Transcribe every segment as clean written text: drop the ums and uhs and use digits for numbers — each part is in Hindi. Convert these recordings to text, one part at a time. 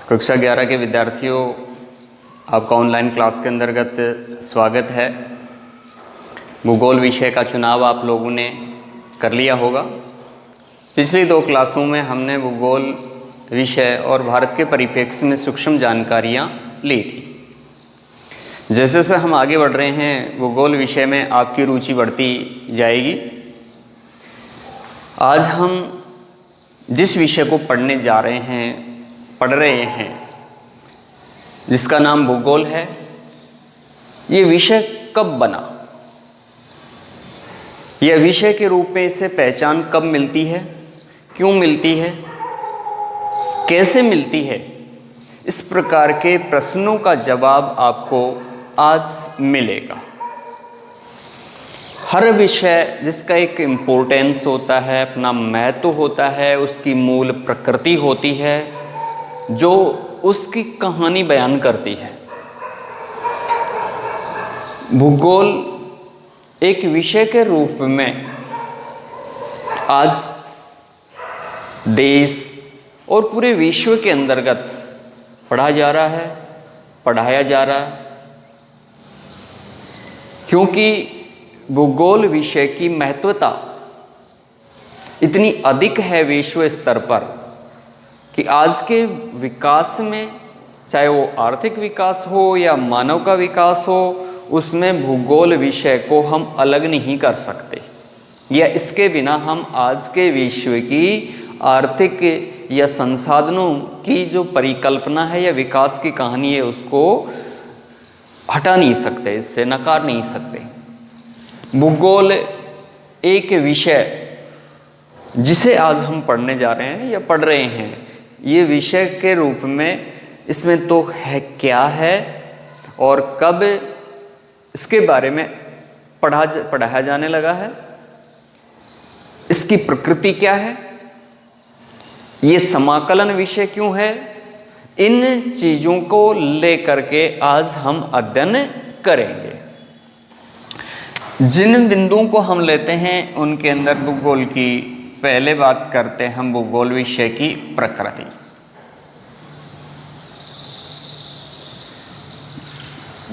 कक्षा 11 के विद्यार्थियों, आपका ऑनलाइन क्लास के अंतर्गत स्वागत है। भूगोल विषय का चुनाव आप लोगों ने कर लिया होगा। पिछली 2 क्लासों में हमने भूगोल विषय और भारत के परिप्रेक्ष्य में सूक्ष्म जानकारियाँ ली थी। जैसे जैसे हम आगे बढ़ रहे हैं, भूगोल विषय में आपकी रुचि बढ़ती जाएगी। आज हम जिस विषय को पढ़ रहे हैं जिसका नाम भूगोल है, ये विषय कब बना, यह विषय के रूप में इसे पहचान कब मिलती है, क्यों मिलती है, कैसे मिलती है, इस प्रकार के प्रश्नों का जवाब आपको आज मिलेगा। हर विषय जिसका एक इम्पोर्टेंस होता है, अपना महत्व होता है, उसकी मूल प्रकृति होती है जो उसकी कहानी बयान करती है। भूगोल एक विषय के रूप में आज देश और पूरे विश्व के अंतर्गत पढ़ाया जा रहा है, क्योंकि भूगोल विषय की महत्वता इतनी अधिक है विश्व स्तर पर कि आज के विकास में, चाहे वो आर्थिक विकास हो या मानव का विकास हो, उसमें भूगोल विषय को हम अलग नहीं कर सकते, या इसके बिना हम आज के विश्व की आर्थिक या संसाधनों की जो परिकल्पना है या विकास की कहानी है उसको हटा नहीं सकते, इससे नकार नहीं सकते। भूगोल एक विषय जिसे आज हम पढ़ने जा रहे हैं या पढ़ रहे हैं, ये विषय के रूप में इसमें तो है क्या है और कब इसके बारे में पढ़ाया जाने लगा है, इसकी प्रकृति क्या है, ये समाकलन विषय क्यों है, इन चीज़ों को लेकर के आज हम अध्ययन करेंगे। जिन बिंदुओं को हम लेते हैं उनके अंदर भूगोल की पहले बात करते हैं हम भूगोल विषय की प्रकृति।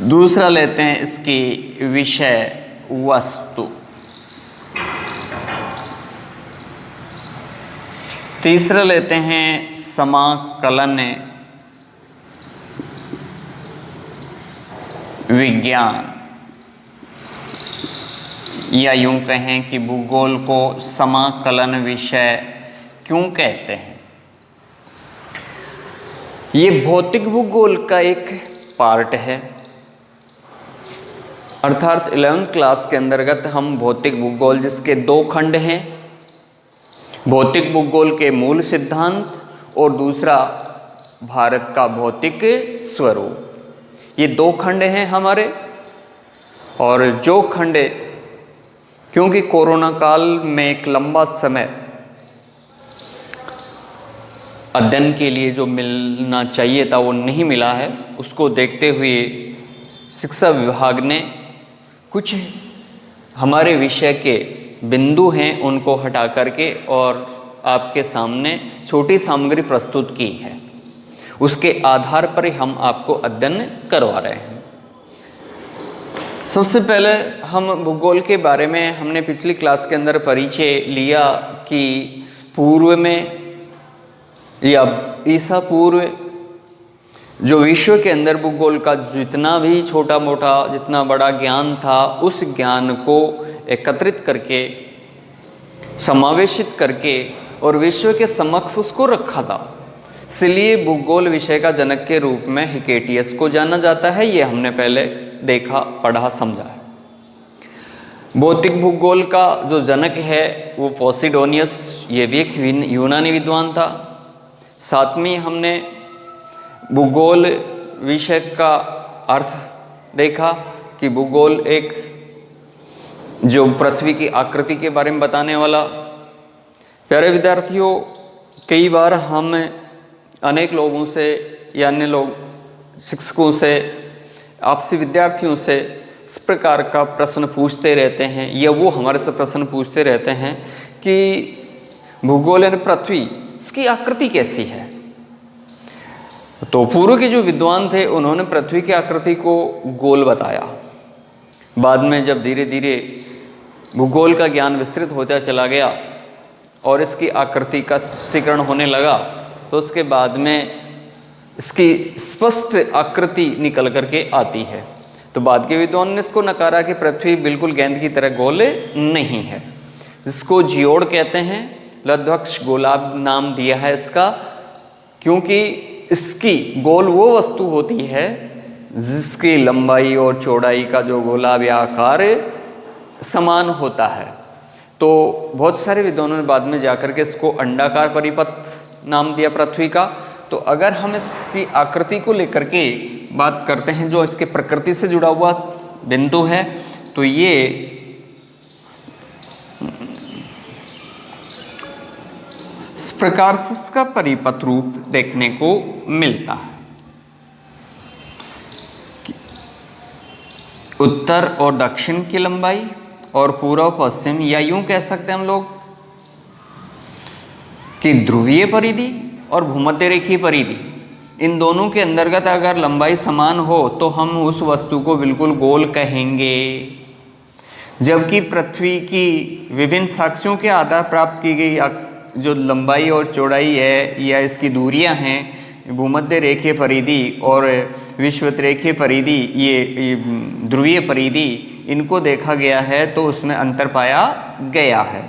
दूसरा लेते हैं इसकी विषय वस्तु। तीसरा लेते हैं समाकलन विज्ञान, या यूं कहें कि भूगोल को समाकलन विषय क्यों कहते हैं। ये भौतिक भूगोल का एक पार्ट है, अर्थात 11th क्लास के अंतर्गत हम भौतिक भूगोल जिसके 2 खंड हैं, भौतिक भूगोल के मूल सिद्धांत और दूसरा भारत का भौतिक स्वरूप, ये 2 खंड हैं हमारे। और जो खंड, क्योंकि कोरोना काल में एक लंबा समय अध्ययन के लिए जो मिलना चाहिए था वो नहीं मिला है, उसको देखते हुए शिक्षा विभाग ने कुछ हमारे विषय के बिंदु हैं उनको हटा करके और आपके सामने छोटी सामग्री प्रस्तुत की है। उसके आधार पर हम आपको अध्ययन करवा रहे हैं। सबसे पहले हम भूगोल के बारे में हमने पिछली क्लास के अंदर परिचय लिया कि पूर्व में या ईसा पूर्व जो विश्व के अंदर भूगोल का जितना भी छोटा मोटा जितना बड़ा ज्ञान था, उस ज्ञान को एकत्रित करके, समावेशित करके और विश्व के समक्ष उसको रखा था। इसलिए भूगोल विषय का जनक के रूप में हिकेटियस को जाना जाता है। ये हमने पहले देखा, पढ़ा, समझा है। भौतिक भूगोल का जो जनक है वो पोसिडोनियस, ये भी एक यूनानी विद्वान था। साथ में हमने भूगोल विषय का अर्थ देखा कि भूगोल एक जो पृथ्वी की आकृति के बारे में बताने वाला। प्यारे विद्यार्थियों, कई बार हम अनेक लोगों से या अन्य लोग शिक्षकों से, आपसी विद्यार्थियों से इस प्रकार का प्रश्न पूछते रहते हैं, या वो हमारे से प्रश्न पूछते रहते हैं कि भूगोल यानी पृथ्वी, इसकी आकृति कैसी है। तो पूर्व के जो विद्वान थे उन्होंने पृथ्वी की आकृति को गोल बताया। बाद में जब धीरे धीरे भूगोल का ज्ञान विस्तृत होता चला गया और इसकी आकृति का स्पष्टीकरण होने लगा, तो उसके बाद में इसकी स्पष्ट आकृति निकल करके आती है। तो बाद के विद्वान ने इसको नकारा कि पृथ्वी बिल्कुल गेंद की तरह गोल नहीं है, जिसको जियोड कहते हैं। लब्धवक्ष गोलाब नाम दिया है इसका, क्योंकि इसकी गोल वो वस्तु होती है जिसकी लंबाई और चौड़ाई का जो गोलाब आकार समान होता है। तो बहुत सारे विद्वानों ने बाद में जाकर के इसको अंडाकार परिपथ नाम दिया पृथ्वी का। तो अगर हम इसकी आकृति को लेकर के बात करते हैं, जो इसके प्रकृति से जुड़ा हुआ बिंदु है, तो ये इस प्रकार से इसका परिपथ रूप देखने को मिलता है। उत्तर और दक्षिण की लंबाई और पूर्व पश्चिम, या यूं कह सकते हैं हम लोग कि ध्रुवीय परिधि और भूमध्य रेखीय परिधि, इन दोनों के अंतर्गत अगर लंबाई समान हो तो हम उस वस्तु को बिल्कुल गोल कहेंगे। जबकि पृथ्वी की विभिन्न साक्ष्यों के आधार प्राप्त की गई जो लंबाई और चौड़ाई है या इसकी दूरियां हैं, भूमध्य रेखीय परिधि और विषुवत रेखीय परिधि, ये ध्रुवीय परिधि, इनको देखा गया है तो उसमें अंतर पाया गया है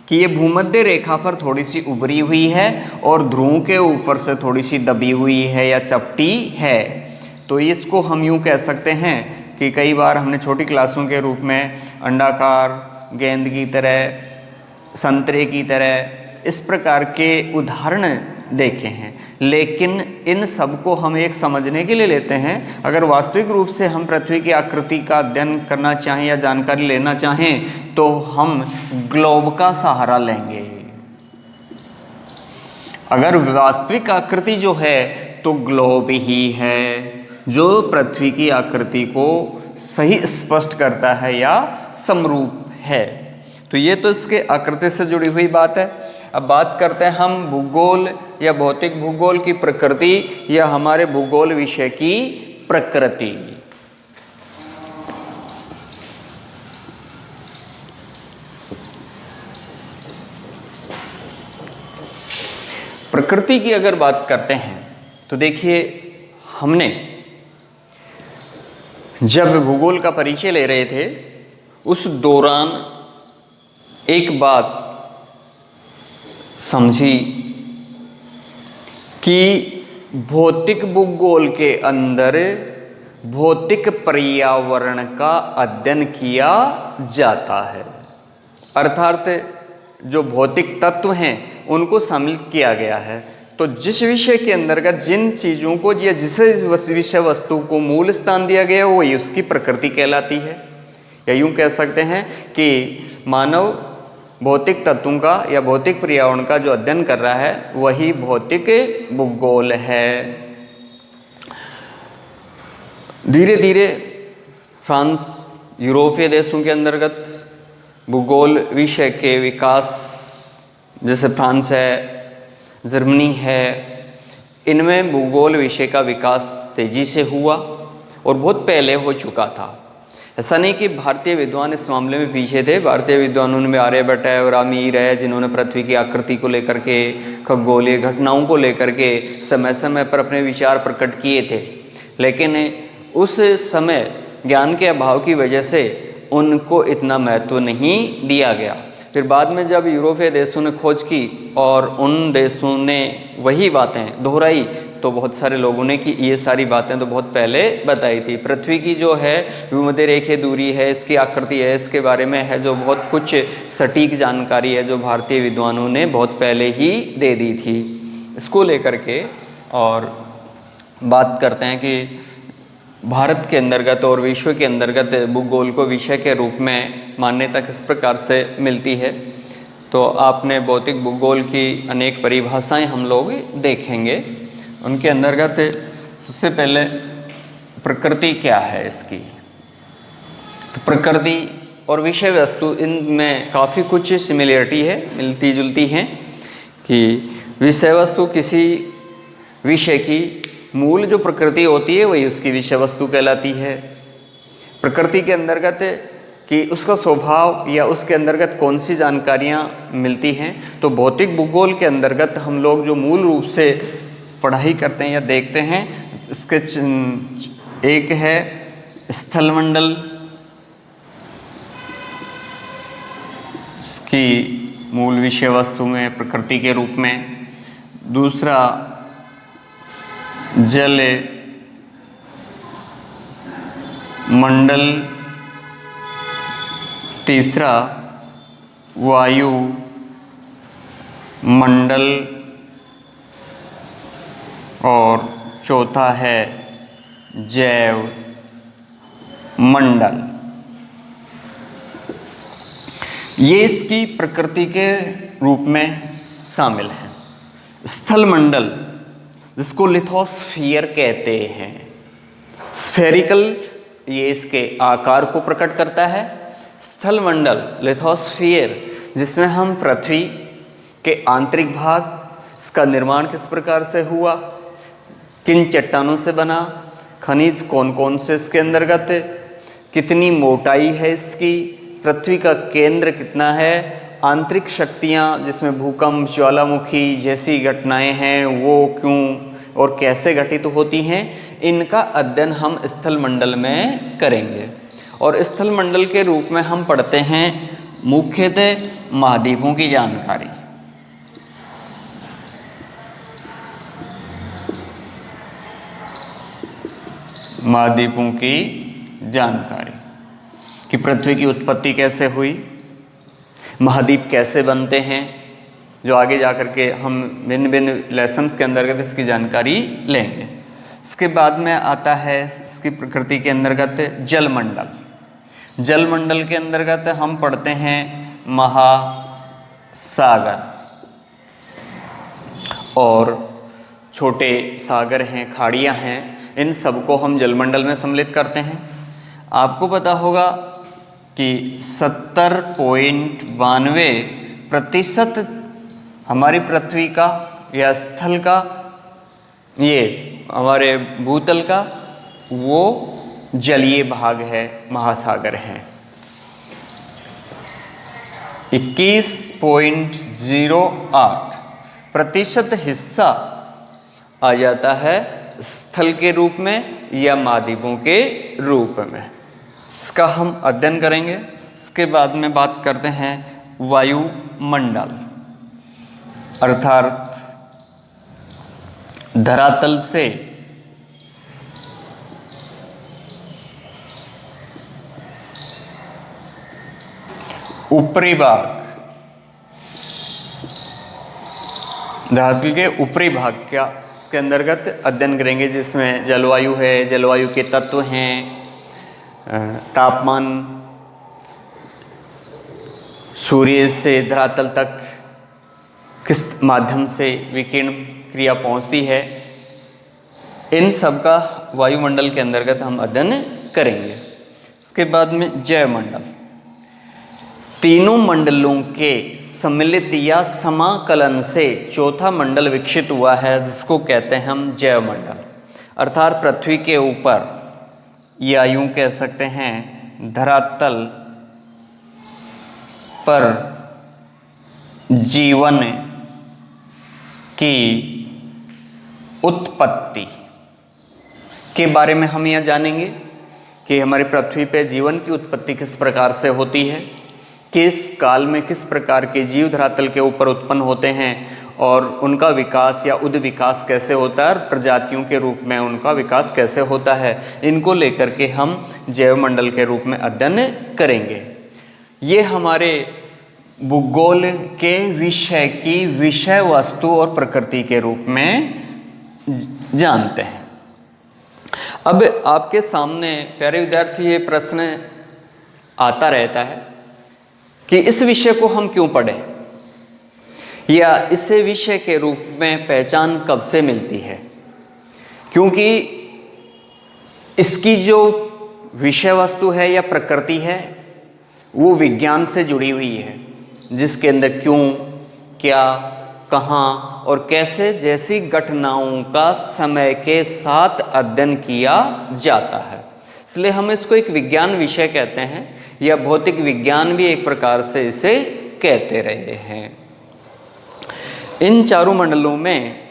कि ये भूमध्य रेखा पर थोड़ी सी उभरी हुई है और ध्रुव के ऊपर से थोड़ी सी दबी हुई है या चपटी है। तो इसको हम यूँ कह सकते हैं कि कई बार हमने छोटी क्लासों के रूप में अंडाकार, गेंद की तरह, संतरे की तरह, इस प्रकार के उदाहरण देखे हैं। लेकिन इन सब को हम एक समझने के लिए लेते हैं। अगर वास्तविक रूप से हम पृथ्वी की आकृति का अध्ययन करना चाहें या जानकारी लेना चाहें तो हम ग्लोब का सहारा लेंगे। अगर वास्तविक आकृति जो है तो ग्लोब ही है जो पृथ्वी की आकृति को सही स्पष्ट करता है या समरूप है। तो ये तो इसके आकृति से जुड़ी हुई बात है। अब बात करते हैं हम भूगोल या भौतिक भूगोल की प्रकृति या हमारे भूगोल विषय की प्रकृति। प्रकृति की अगर बात करते हैं तो देखिए, हमने जब भूगोल का परिचय ले रहे थे उस दौरान एक बात समझी कि भौतिक भूगोल के अंदर भौतिक पर्यावरण का अध्ययन किया जाता है, अर्थात जो भौतिक तत्व हैं उनको शामिल किया गया है। तो जिस विषय के अंतर्गत जिन चीज़ों को या जिस विषय वस्तु को मूल स्थान दिया गया है वही उसकी प्रकृति कहलाती है। या यूँ कह सकते हैं कि मानव भौतिक तत्वों का या भौतिक पर्यावरण का जो अध्ययन कर रहा है वही भौतिक भूगोल है। धीरे धीरे फ्रांस, यूरोपीय देशों के अंतर्गत भूगोल विषय के विकास, जैसे फ्रांस है, जर्मनी है, इनमें भूगोल विषय का विकास तेजी से हुआ और बहुत पहले हो चुका था। ऐसा नहीं कि भारतीय विद्वान इस मामले में पीछे थे। भारतीय विद्वानों में आर्यभट्ट है और आमीर है, जिन्होंने पृथ्वी की आकृति को लेकर के, खगोलीय घटनाओं को लेकर के समय समय पर अपने विचार प्रकट किए थे। लेकिन उस समय ज्ञान के अभाव की वजह से उनको इतना महत्व नहीं दिया गया। फिर बाद में जब यूरोपीय देशों ने खोज की और उन देशों ने वही बातें दोहराई तो बहुत सारे लोगों ने कि ये सारी बातें तो बहुत पहले बताई थी। पृथ्वी की जो है भूमध्य रेखीय दूरी है, इसकी आकृति है, इसके बारे में है जो बहुत कुछ सटीक जानकारी है जो भारतीय विद्वानों ने बहुत पहले ही दे दी थी। इसको लेकर के और बात करते हैं कि भारत के अंतर्गत और विश्व के अंतर्गत भूगोल को विषय के रूप में मान्यता किस प्रकार से मिलती है। तो आपने भौतिक भूगोल की अनेक परिभाषाएं हम लोग देखेंगे। उनके अंतर्गत सबसे पहले प्रकृति क्या है इसकी। तो प्रकृति और विषय वस्तु, इनमें काफ़ी कुछ सिमिलरिटी है, मिलती जुलती हैं। कि विषय वस्तु किसी विषय की मूल जो प्रकृति होती है वही उसकी विषय वस्तु कहलाती है। प्रकृति के अंतर्गत कि उसका स्वभाव या उसके अंतर्गत कौन सी जानकारियाँ मिलती हैं, तो भौतिक भूगोल के अंतर्गत हम लोग जो मूल रूप से पढ़ाई करते हैं या देखते हैं, इसके एक है स्थलमंडल, इसकी मूल विषय वस्तु में प्रकृति के रूप में, दूसरा जल मंडल, तीसरा वायु मंडल और चौथा है जैव मंडल। ये इसकी प्रकृति के रूप में शामिल है। स्थल मंडल जिसको लिथोस्फीयर कहते हैं, स्फेरिकल, ये इसके आकार को प्रकट करता है। स्थल मंडल लिथोस्फीयर जिसमें हम पृथ्वी के आंतरिक भाग, इसका निर्माण किस प्रकार से हुआ, किन चट्टानों से बना, खनिज कौन कौन से इसके अंतर्गत, कितनी मोटाई है इसकी, पृथ्वी का केंद्र कितना है, आंतरिक शक्तियाँ जिसमें भूकंप, ज्वालामुखी जैसी घटनाएं हैं वो क्यों और कैसे घटित होती हैं, इनका अध्ययन हम स्थल मंडल में करेंगे। और स्थल मंडल के रूप में हम पढ़ते हैं मुख्यतः महाद्वीपों की जानकारी। महाद्वीपों की जानकारी कि पृथ्वी की उत्पत्ति कैसे हुई, महाद्वीप कैसे बनते हैं, जो आगे जाकर के हम भिन्न भिन्न लेसन्स के अंतर्गत इसकी जानकारी लेंगे। इसके बाद में आता है इसकी प्रकृति के अंतर्गत जल मंडल। जल मंडल के अंतर्गत हम पढ़ते हैं महासागर और छोटे सागर हैं, खाड़ियाँ हैं, इन सबको हम जलमंडल में सम्मिलित करते हैं। आपको पता होगा कि 70.92% हमारी पृथ्वी का या स्थल का, ये हमारे भूतल का, वो जलीय भाग है, महासागर हैं। 21.08% हिस्सा आ जाता है स्थल के रूप में या महाद्वीपों के रूप में। इसका हम अध्ययन करेंगे। इसके बाद में बात करते हैं वायुमंडल, अर्थात धरातल से ऊपरी भाग, धरातल के ऊपरी भाग का इसके अंतर्गत अध्ययन करेंगे, जिसमें जलवायु है, जलवायु के तत्व हैं, तापमान, सूर्य से धरातल तक किस माध्यम से विकिरण क्रिया पहुंचती है, इन सब का वायुमंडल के अंतर्गत हम अध्ययन करेंगे। इसके बाद में जैव मंडल, तीनों मंडलों के सम्मिलित या समाकलन से चौथा मंडल विकसित हुआ है, जिसको कहते हैं हम जैव मंडल। अर्थात पृथ्वी के ऊपर या यूं कह सकते हैं धरातल पर जीवन की उत्पत्ति के बारे में हम यह जानेंगे कि हमारी पृथ्वी पे जीवन की उत्पत्ति किस प्रकार से होती है, किस काल में किस प्रकार के जीव धरातल के ऊपर उत्पन्न होते हैं और उनका विकास या उद विकास कैसे होता है और प्रजातियों के रूप में उनका विकास कैसे होता है, इनको लेकर के हम जैव मंडल के रूप में अध्ययन करेंगे। ये हमारे भूगोल के विषय की विषय वस्तु और प्रकृति के रूप में जानते हैं। अब आपके सामने प्यारे विद्यार्थी ये प्रश्न आता रहता है कि इस विषय को हम क्यों पढ़ें या इसे विषय के रूप में पहचान कब से मिलती है, क्योंकि इसकी जो विषय वस्तु है या प्रकृति है वो विज्ञान से जुड़ी हुई है, जिसके अंदर क्यों, क्या, कहाँ और कैसे जैसी घटनाओं का समय के साथ अध्ययन किया जाता है। इसलिए हम इसको एक विज्ञान विषय कहते हैं, या भौतिक विज्ञान भी एक प्रकार से इसे कहते रहे हैं। इन चारों मंडलों में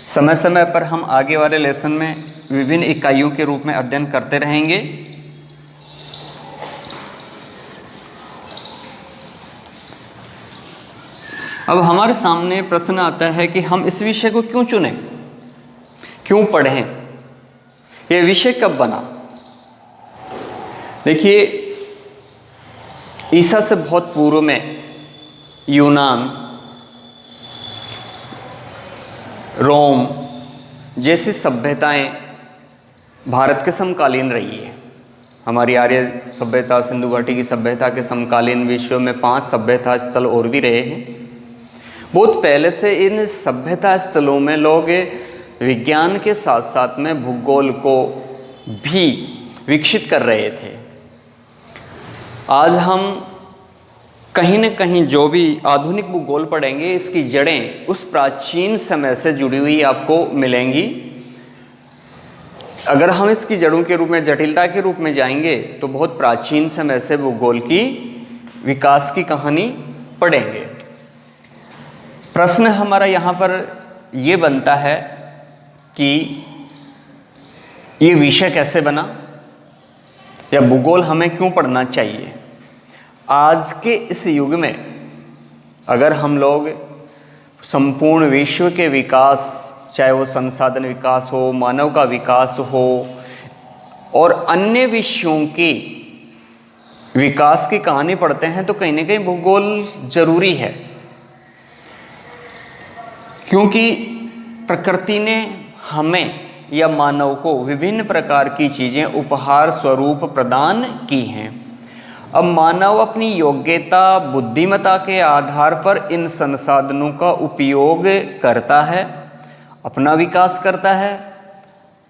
समय समय पर हम आगे वाले लेसन में विभिन्न इकाइयों के रूप में अध्ययन करते रहेंगे। अब हमारे सामने प्रश्न आता है कि हम इस विषय को क्यों चुनें, क्यों पढ़ें, यह विषय कब बना। देखिए, ईसा से बहुत पूर्व में यूनान, रोम जैसी सभ्यताएं भारत के समकालीन रही है। हमारी आर्य सभ्यता, सिंधु घाटी की सभ्यता के समकालीन विश्व में 5 सभ्यता स्थल और भी रहे हैं। बहुत पहले से इन सभ्यता स्थलों में लोग विज्ञान के साथ साथ में भूगोल को भी विकसित कर रहे थे। आज हम कहीं न कहीं जो भी आधुनिक भूगोल पढ़ेंगे, इसकी जड़ें उस प्राचीन समय से जुड़ी हुई आपको मिलेंगी। अगर हम इसकी जड़ों के रूप में, जटिलता के रूप में जाएंगे तो बहुत प्राचीन समय से भूगोल की विकास की कहानी पढ़ेंगे। प्रश्न हमारा यहाँ पर ये बनता है कि ये विषय कैसे बना, या भूगोल हमें क्यों पढ़ना चाहिए। आज के इस युग में अगर हम लोग संपूर्ण विश्व के विकास, चाहे वो संसाधन विकास हो, मानव का विकास हो और अन्य विषयों की विकास की कहानी पढ़ते हैं, तो कहीं ना कहीं भूगोल जरूरी है। क्योंकि प्रकृति ने हमें या मानव को विभिन्न प्रकार की चीज़ें उपहार स्वरूप प्रदान की हैं। अब मानव अपनी योग्यता, बुद्धिमत्ता के आधार पर इन संसाधनों का उपयोग करता है, अपना विकास करता है,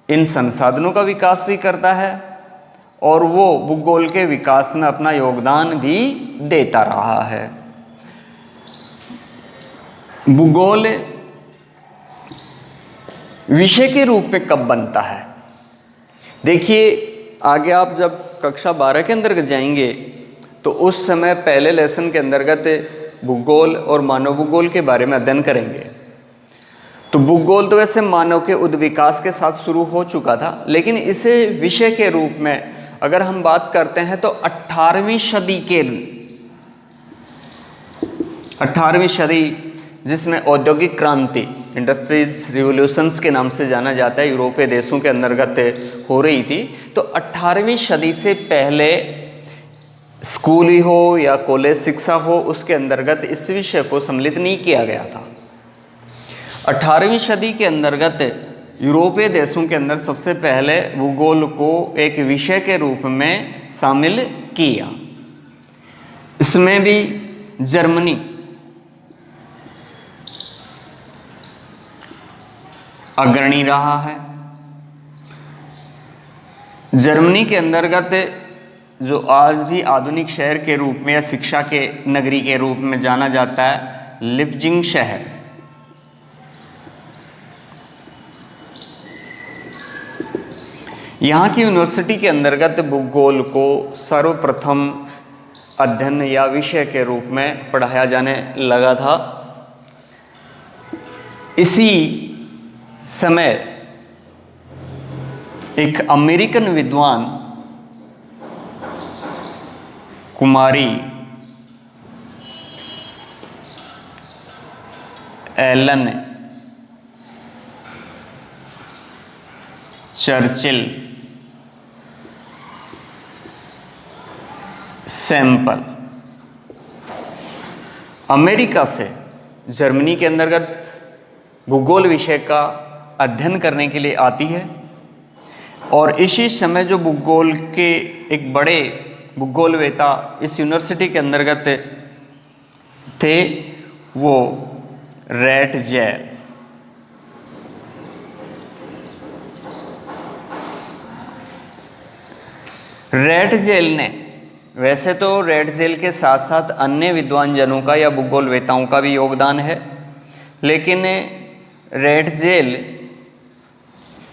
इन संसाधनों का विकास भी करता है और वो भूगोल के विकास में अपना योगदान भी देता रहा है। भूगोल विषय के रूप में कब बनता है? देखिए, आगे आप जब कक्षा 12 के अंतर्गत जाएंगे तो उस समय पहले लेसन के अंतर्गत भूगोल और मानव भूगोल के बारे में अध्ययन करेंगे। तो भूगोल तो वैसे मानव के उद्विकास के साथ शुरू हो चुका था, लेकिन इसे विषय के रूप में अगर हम बात करते हैं तो 18वीं सदी जिसमें औद्योगिक क्रांति, इंडस्ट्रीज रिवोल्यूशंस के नाम से जाना जाता है, यूरोपीय देशों के अंतर्गत हो रही थी। तो 18वीं सदी से पहले स्कूल ही हो या कॉलेज शिक्षा हो, उसके अंतर्गत इस विषय को सम्मिलित नहीं किया गया था। 18वीं सदी के अंतर्गत यूरोपीय देशों के अंदर सबसे पहले भूगोल को एक विषय के रूप में शामिल किया। इसमें भी जर्मनी अग्रणी रहा है। जर्मनी के अंतर्गत जो आज भी आधुनिक शहर के रूप में या शिक्षा के नगरी के रूप में जाना जाता है, लिपजिंग शहर, यहाँ की यूनिवर्सिटी के अंतर्गत भूगोल को सर्वप्रथम अध्ययन या विषय के रूप में पढ़ाया जाने लगा था। इसी समय एक अमेरिकन विद्वान कुमारी एलन चर्चिल सैंपल अमेरिका से जर्मनी के अंतर्गत भूगोल विषय का अध्ययन करने के लिए आती है। और इसी समय जो भूगोल के एक बड़े भूगोलवेता इस यूनिवर्सिटी के अंतर्गत थे, वो रैटजेल। रैटजेल ने वैसे तो रेडजेल के साथ साथ अन्य विद्वान जनों का या भूगोलवेताओं का भी योगदान है, लेकिन रेडजेल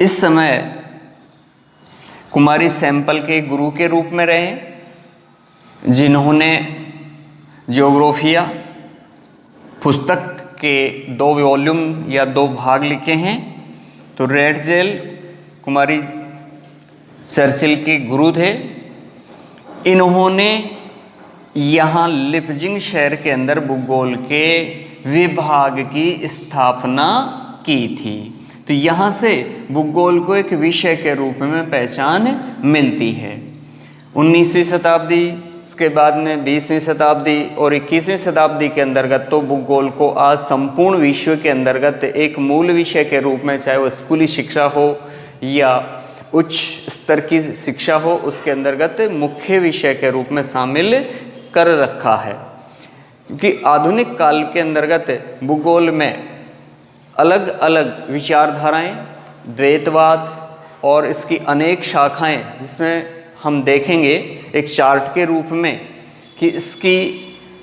इस समय कुमारी सैंपल के गुरु के रूप में रहे, जिन्होंने जियोग्राफिया पुस्तक के 2 वॉल्यूम या 2 भाग लिखे हैं। तो रेडजेल कुमारी चर्चिल के गुरु थे। इन्होंने यहाँ लिपजिंग शहर के अंदर भूगोल के विभाग की स्थापना की थी। तो यहाँ से भूगोल को एक विषय के रूप में पहचान मिलती है। 19वीं शताब्दी, इसके बाद में 20वीं शताब्दी और 21वीं शताब्दी के अंतर्गत तो भूगोल को आज संपूर्ण विश्व के अंतर्गत एक मूल विषय के रूप में, चाहे वो स्कूली शिक्षा हो या उच्च स्तर की शिक्षा हो, उसके अंतर्गत मुख्य विषय के रूप में शामिल कर रखा है। क्योंकि आधुनिक काल के अंतर्गत भूगोल में अलग अलग विचारधाराएं, द्वैतवाद और इसकी अनेक शाखाएं, जिसमें हम देखेंगे एक चार्ट के रूप में कि इसकी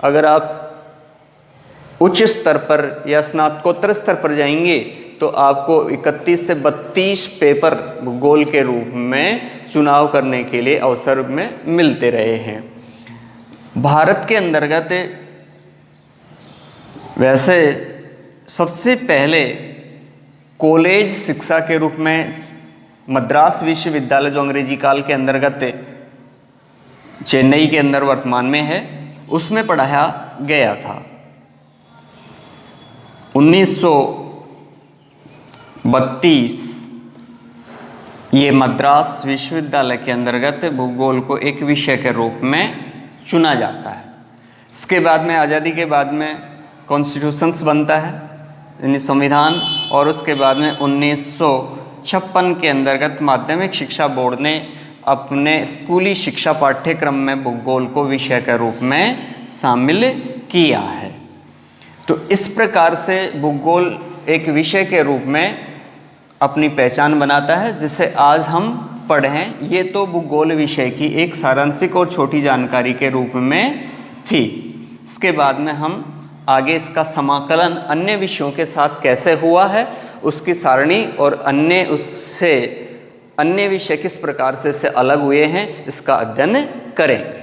अगर आप उच्च स्तर पर या स्नातकोत्तर स्तर पर जाएंगे तो आपको 31 से 32 पेपर भूगोल के रूप में चुनाव करने के लिए अवसर में मिलते रहे हैं। भारत के अंतर्गत वैसे सबसे पहले कॉलेज शिक्षा के रूप में मद्रास विश्वविद्यालय, जो अंग्रेजी काल के अंतर्गत चेन्नई के अंदर वर्तमान में है, उसमें पढ़ाया गया था। 1932 ये मद्रास विश्वविद्यालय के अंतर्गत भूगोल को एक विषय के रूप में चुना जाता है। इसके बाद में आज़ादी के बाद में कॉन्स्टिट्यूशंस बनता है, यानी संविधान, और उसके बाद में 1956 के अंतर्गत माध्यमिक शिक्षा बोर्ड ने अपने स्कूली शिक्षा पाठ्यक्रम में भूगोल को विषय के रूप में शामिल किया है। तो इस प्रकार से भूगोल एक विषय के रूप में अपनी पहचान बनाता है, जिसे आज हम पढ़ें। ये तो भूगोल विषय की एक सारांशिक और छोटी जानकारी के रूप में थी। इसके बाद में हम आगे इसका समाकलन अन्य विषयों के साथ कैसे हुआ है, उसकी सारणी और अन्य विषय किस प्रकार से अलग हुए हैं, इसका अध्ययन करेंगे।